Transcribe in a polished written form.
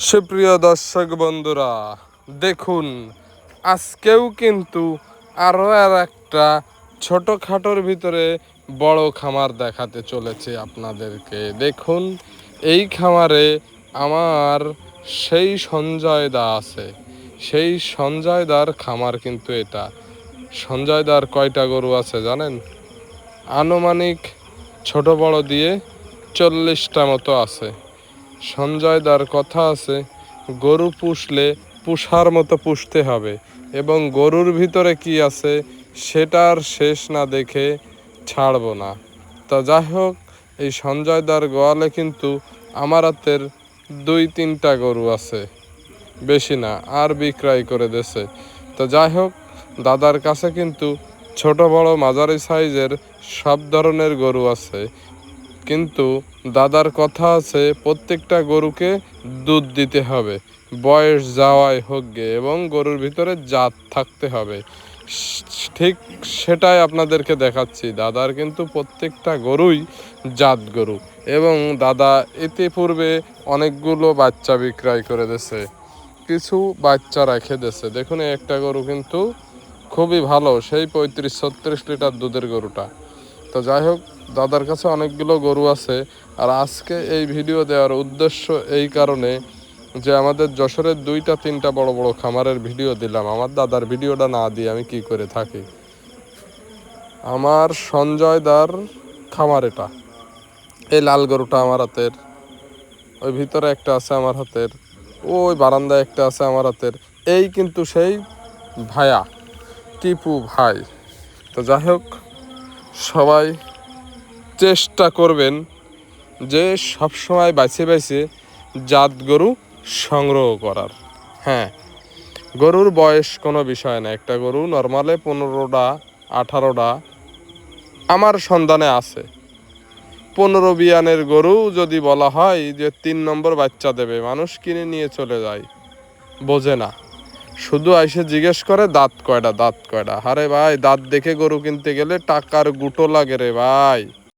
সুপ্রিয় দর্শক বন্ধুরা, দেখুন আজকেও কিন্তু আরও একটা ছোটোখাটোর ভিতরে বড় খামার দেখাতে চলেছে আপনাদেরকে। দেখুন এই খামারে আমার সেই সঞ্জয় দা আছে, সেই সঞ্জয় দার খামার কিন্তু এটা। সঞ্জয় দার কয়টা গরু আছে জানেন? আনুমানিক ছোট বড় দিয়ে 40টা মতো আছে। সঞ্জয় দার কথা আছে, গরু পুষলে পুষার মতো পুষতে হবে এবং গরুর ভিতরে কি আছে সেটার শেষ না দেখে ছাড়বো না। তো যাই হোক, এই সঞ্জয় দার গোয়ালে কিন্তু আমার হাতের 2-3টা গরু আছে, বেশি না, আর বিক্রয় করে দেছে। তো যাই হোক, দাদার কাছে কিন্তু ছোট বড় মাঝারি সাইজের সব ধরনের গরু আছে, কিন্তু দাদার কথা আছে প্রত্যেকটা গরুকে দুধ দিতে হবে, বয়স যাওয়াই হোক গে, এবং গরুর ভিতরে জাত থাকতে হবে। ঠিক সেটাই আপনাদেরকে দেখাচ্ছি। দাদার কিন্তু প্রত্যেকটা গরুই জাত গরু, এবং দাদা ইতিপূর্বে অনেকগুলো বাচ্চা বিক্রয় করে দিয়েছে, কিছু বাচ্চা রেখে দিয়েছে। দেখুন একটা গরু কিন্তু খুবই ভালো, সেই 35-36 লিটার দুধের গরুটা। তো যাই হোক, দাদার কাছে অনেকগুলো গরু আছে। আর আজকে এই ভিডিও দেওয়ার উদ্দেশ্য এই কারণে যে আমাদের যশোরের 2-3টা বড় বড় খামারের ভিডিও দিলাম, আমার দাদার ভিডিওটা না দিয়ে আমি কি করে থাকি। আমার সঞ্জয় দার খামার এটা। এই লাল গরুটা আমার হাতের, ওই ভিতরে একটা আছে আমার হাতের, ওই বারান্দায় একটা আছে আমার হাতের। এই কিন্তু সেই ভায়া, টিপু ভাই। তো যাই হোক, সবাই চেষ্টা করবেন যে সবসময় বাইছে বাইছে জাত গরু সংগ্রহ করার। হ্যাঁ, গরুর বয়স কোনো বিষয় না। একটা গরু নর্মালে 15টা 18টা আমার সন্ধানে আছে। 15 বিয়ানের গরু যদি বলা হয় যে 3 নম্বর বাচ্চা দেবে, মানুষ কিনে নিয়ে চলে যায়, বোঝে না, শুধু এসে জিজ্ঞেস করে দাঁত কয়টা, দাঁত কয়টা। আরে ভাই, দাঁত দেখে গরু কিনতে গেলে টাকার গুঁটো লাগে রে ভাই।